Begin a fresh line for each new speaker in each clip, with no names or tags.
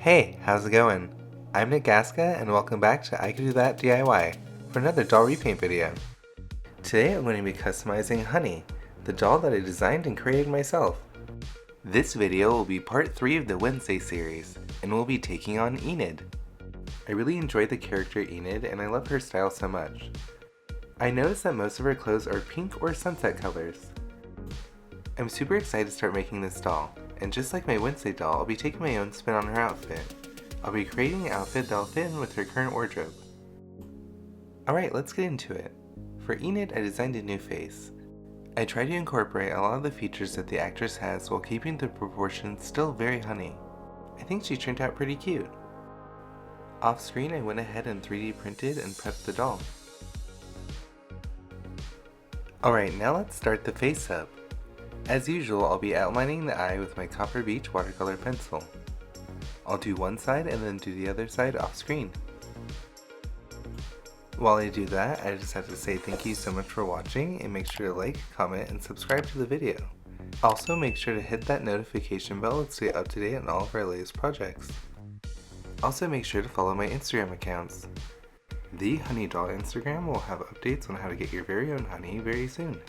Hey, how's it going? I'm Nick Gaska and welcome back to I Can Do That DIY for another doll repaint video. Today I'm going to be customizing Honey, the doll that I designed and created myself. This video will be part 3 of the Wednesday series, and we'll be taking on Enid. I really enjoyed the character Enid and I love her style so much. I noticed that most of her clothes are pink or sunset colors. I'm super excited to start making this doll, and just like my Wednesday doll, I'll be taking my own spin on her outfit. I'll be creating an outfit that'll fit in with her current wardrobe. Alright, let's get into it. For Enid, I designed a new face. I tried to incorporate a lot of the features that the actress has while keeping the proportions still very Honey. I think she turned out pretty cute. Off screen, I went ahead and 3D printed and prepped the doll. Alright, now let's start the face up. As usual, I'll be outlining the eye with my Copper Beach watercolor pencil. I'll do one side and then do the other side off screen. While I do that, I just have to say thank you so much for watching, and make sure to like, comment, and subscribe to the video. Also, make sure to hit that notification bell to stay up to date on all of our latest projects. Also, make sure to follow my Instagram accounts. The Honey Doll Instagram will have updates on how to get your very own honey very soon.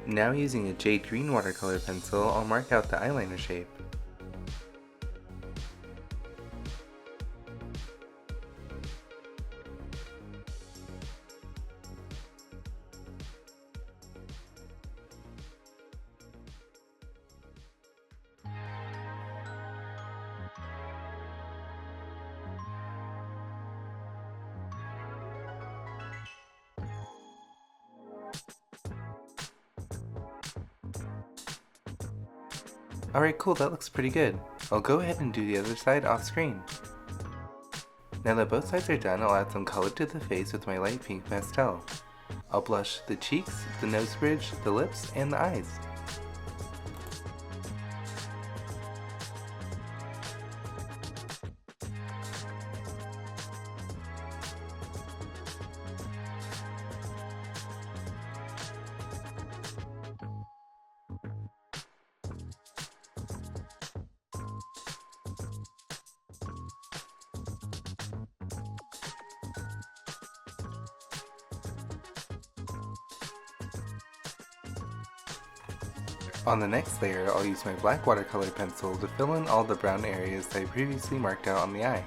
Now using a jade green watercolor pencil, I'll mark out the eyeliner shape. Alright, cool, that looks pretty good. I'll go ahead and do the other side off screen. Now that both sides are done, I'll add some color to the face with my light pink pastel. I'll blush the cheeks, the nose bridge, the lips, and the eyes. On the next layer, I'll use my black watercolor pencil to fill in all the brown areas that I previously marked out on the eye.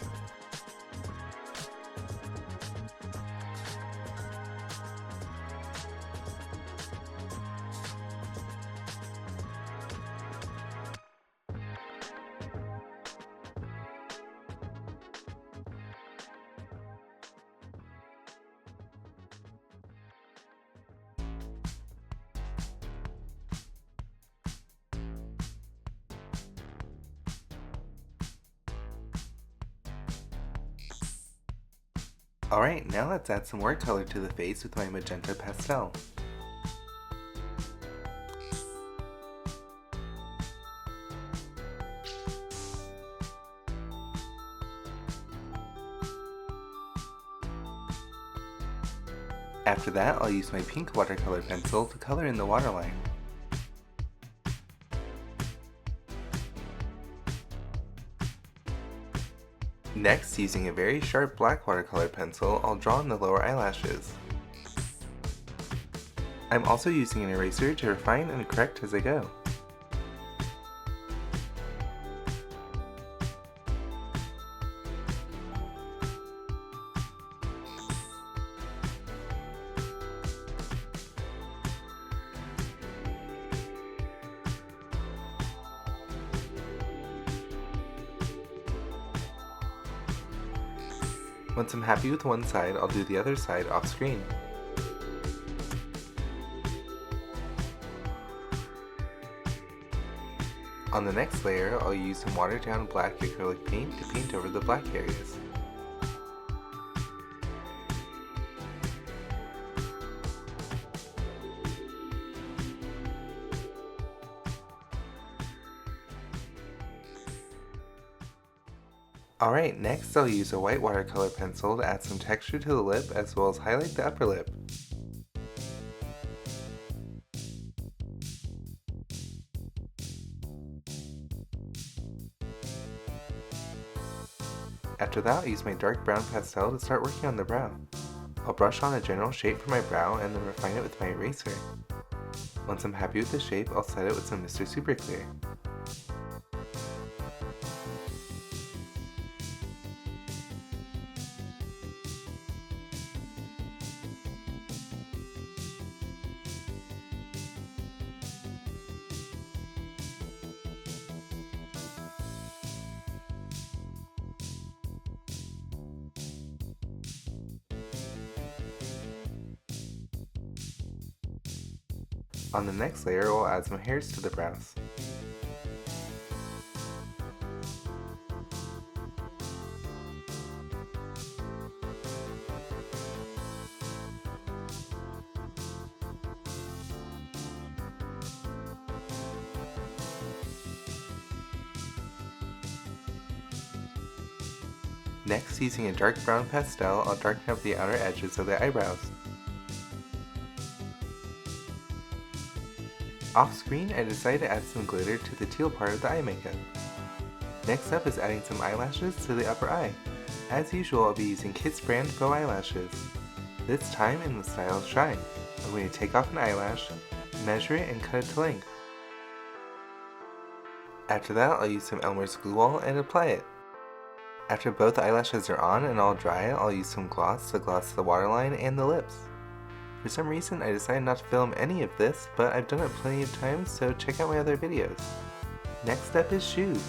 Alright, now let's add some more color to the face with my magenta pastel. After that, I'll use my pink watercolor pencil to color in the waterline. Next, using a very sharp black watercolor pencil, I'll draw in the lower eyelashes. I'm also using an eraser to refine and correct as I go. Once I'm happy with one side, I'll do the other side off screen. On the next layer, I'll use some watered down black acrylic paint to paint over the black areas. Alright, next I'll use a white watercolor pencil to add some texture to the lip as well as highlight the upper lip. After that, I'll use my dark brown pastel to start working on the brow. I'll brush on a general shape for my brow and then refine it with my eraser. Once I'm happy with the shape, I'll set it with some Mr. Super Clear. On the next layer, we'll add some hairs to the brows. Next, using a dark brown pastel, I'll darken up the outer edges of the eyebrows. Off screen, I decided to add some glitter to the teal part of the eye makeup. Next up is adding some eyelashes to the upper eye. As usual, I'll be using Kiss brand faux eyelashes. This time in the style Shine. I'm going to take off an eyelash, measure it and cut it to length. After that, I'll use some Elmer's glue wall and apply it. After both eyelashes are on and all dry, I'll use some gloss to gloss the waterline and the lips. For some reason, I decided not to film any of this, but I've done it plenty of times, so check out my other videos. Next up is shoes.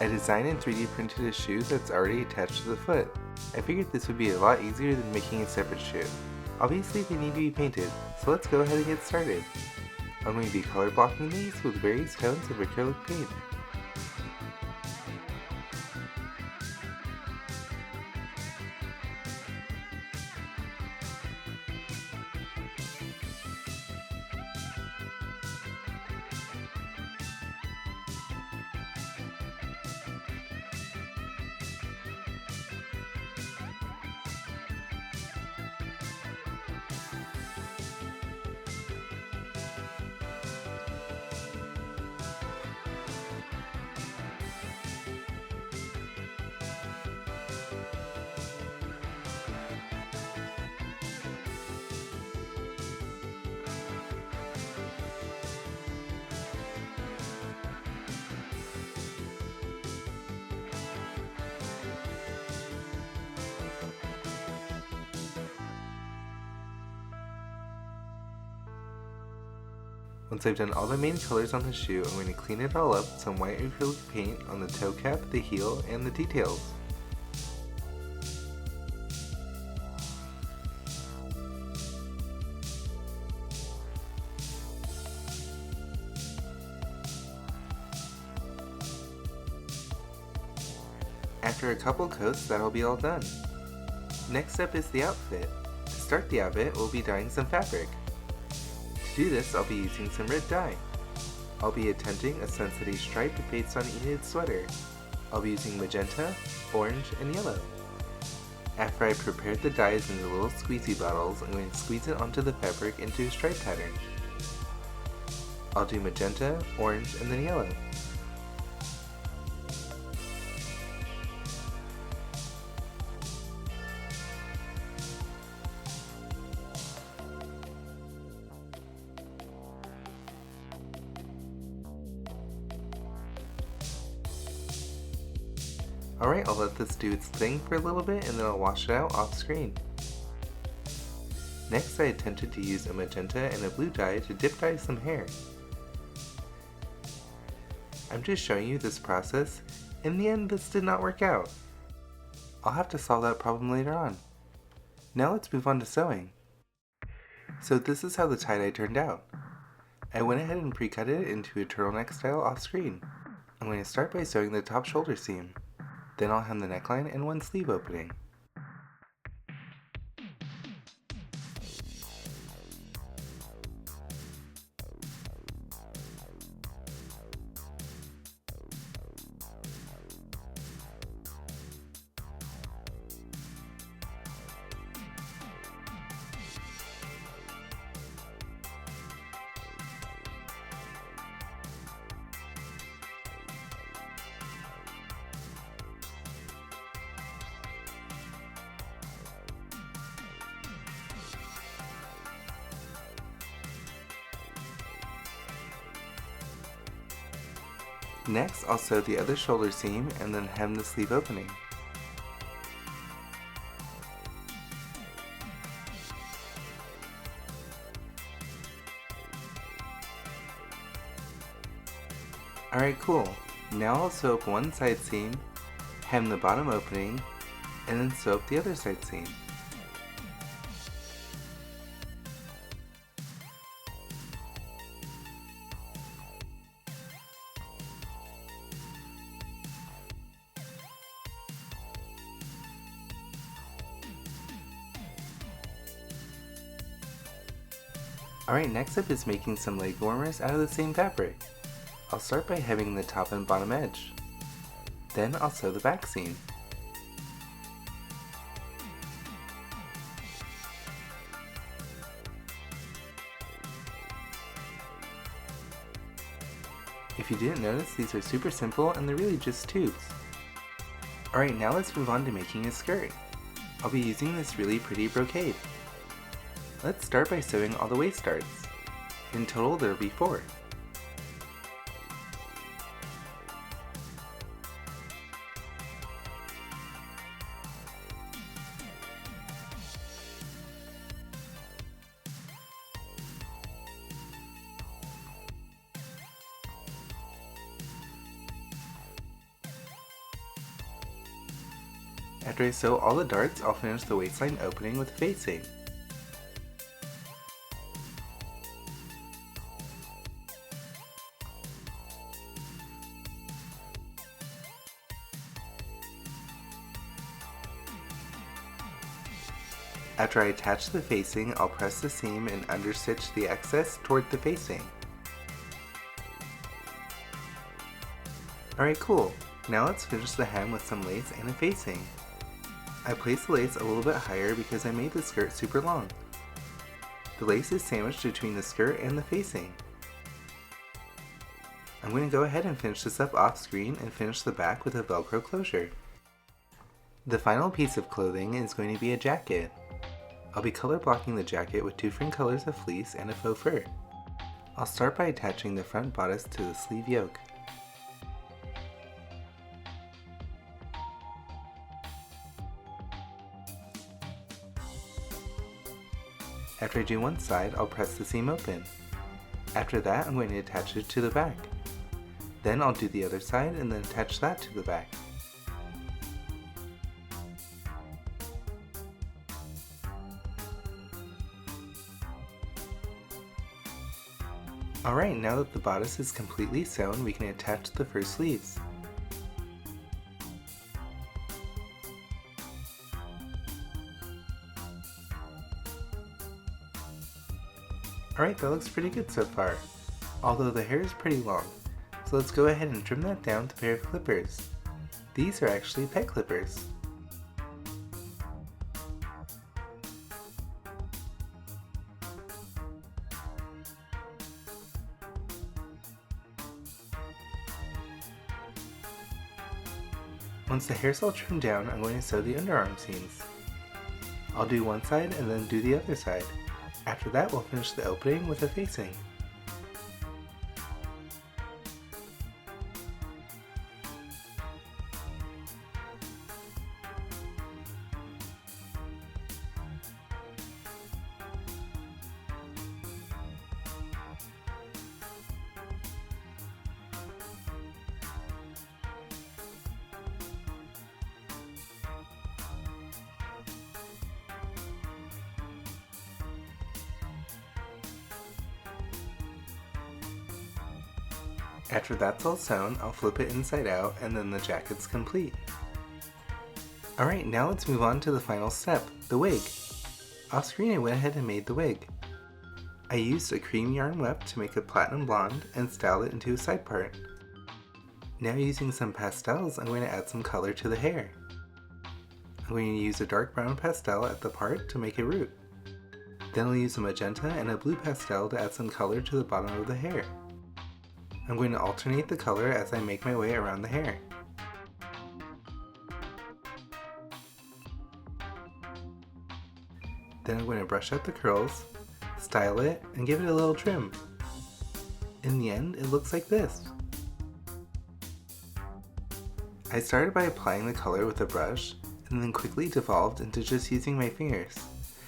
I designed and 3D printed a shoe that's already attached to the foot. I figured this would be a lot easier than making a separate shoe. Obviously they need to be painted, so let's go ahead and get started. I'm going to be color blocking these with various tones of acrylic paint. Once I've done all the main colors on the shoe, I'm going to clean it all up with some white acrylic paint on the toe cap, the heel, and the details. After a couple coats, that'll be all done. Next up is the outfit. To start the outfit, we'll be dyeing some fabric. To do this, I'll be using some red dye. I'll be attempting a Sunsetty stripe based on Enid's sweater. I'll be using magenta, orange, and yellow. After I prepared the dyes into little squeezy bottles, I'm going to squeeze it onto the fabric into a stripe pattern. I'll do magenta, orange, and then yellow. Alright, I'll let this do its thing for a little bit and then I'll wash it out off screen. Next, I attempted to use a magenta and a blue dye to dip dye some hair. I'm just showing you this process. In the end, this did not work out. I'll have to solve that problem later on. Now let's move on to sewing. So this is how the tie-dye turned out. I went ahead and pre-cut it into a turtleneck style off screen. I'm going to start by sewing the top shoulder seam. Then I'll hem the neckline and one sleeve opening. Next, I'll sew the other shoulder seam and then hem the sleeve opening. Alright, cool. Now I'll sew up one side seam, hem the bottom opening, and then sew up the other side seam. Alright, next up is making some leg warmers out of the same fabric. I'll start by hemming the top and bottom edge. Then I'll sew the back seam. If you didn't notice, these are super simple and they're really just tubes. Alright, now let's move on to making a skirt. I'll be using this really pretty brocade. Let's start by sewing all the waist darts. In total there will be 4. After I sew all the darts, I'll finish the waistline opening with facing. After I attach the facing, I'll press the seam and understitch the excess toward the facing. Alright, cool. Now let's finish the hem with some lace and a facing. I placed the lace a little bit higher because I made the skirt super long. The lace is sandwiched between the skirt and the facing. I'm going to go ahead and finish this up off screen and finish the back with a Velcro closure. The final piece of clothing is going to be a jacket. I'll be color blocking the jacket with 2 different colors of fleece and a faux fur. I'll start by attaching the front bodice to the sleeve yoke. After I do one side, I'll press the seam open. After that, I'm going to attach it to the back. Then I'll do the other side and then attach that to the back. Alright, now that the bodice is completely sewn, we can attach the first sleeves. Alright, that looks pretty good so far, although the hair is pretty long, so let's go ahead and trim that down with a pair of clippers. These are actually pet clippers. Once the hair's all trimmed down, I'm going to sew the underarm seams. I'll do one side and then do the other side. After that, we'll finish the opening with a facing. After that's all sewn, I'll flip it inside out and then the jacket's complete. Alright, now let's move on to the final step, the wig. Off screen I went ahead and made the wig. I used a cream yarn weft to make a platinum blonde and styled it into a side part. Now using some pastels, I'm going to add some color to the hair. I'm going to use a dark brown pastel at the part to make a root. Then I'll use a magenta and a blue pastel to add some color to the bottom of the hair. I'm going to alternate the color as I make my way around the hair. Then I'm going to brush out the curls, style it, and give it a little trim. In the end, it looks like this. I started by applying the color with a brush, and then quickly devolved into just using my fingers.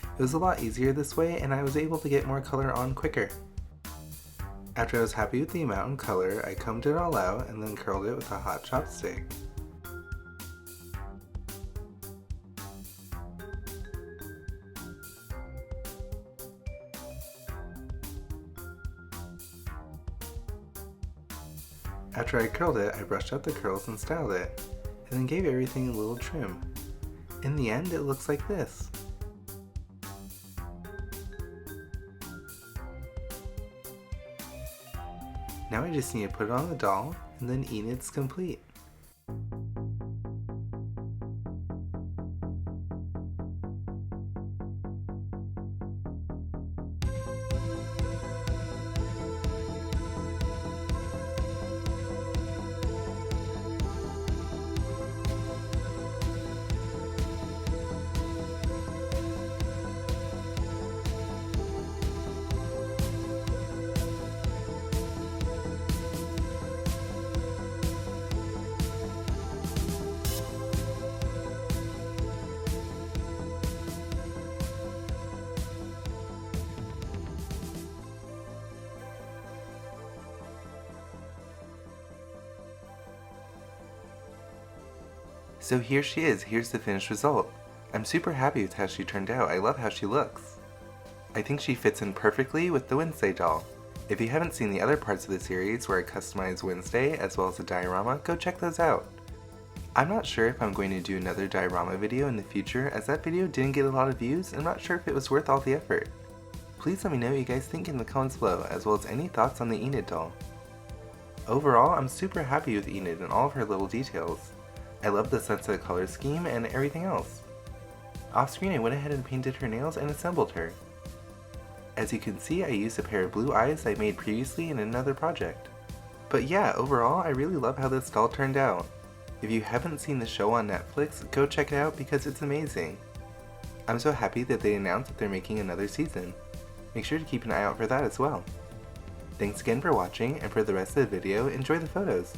It was a lot easier this way, and I was able to get more color on quicker. After I was happy with the amount and color, I combed it all out and then curled it with a hot chopstick. After I curled it, I brushed out the curls and styled it, and then gave everything a little trim. In the end, it looks like this. Now I just need to put it on the doll, and then Enid's complete. So here she is, here's the finished result. I'm super happy with how she turned out, I love how she looks. I think she fits in perfectly with the Wednesday doll. If you haven't seen the other parts of the series where I customize Wednesday as well as the diorama, go check those out. I'm not sure if I'm going to do another diorama video in the future, as that video didn't get a lot of views and I'm not sure if it was worth all the effort. Please let me know what you guys think in the comments below, as well as any thoughts on the Enid doll. Overall, I'm super happy with Enid and all of her little details. I love the sense of the color scheme and everything else. Off screen, I went ahead and painted her nails and assembled her. As you can see, I used a pair of blue eyes I made previously in another project. But yeah, overall, I really love how this doll turned out. If you haven't seen the show on Netflix, go check it out because it's amazing. I'm so happy that they announced that they're making another season. Make sure to keep an eye out for that as well. Thanks again for watching, and for the rest of the video, enjoy the photos.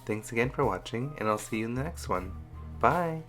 Thanks again for watching, and I'll see you in the next one. Bye!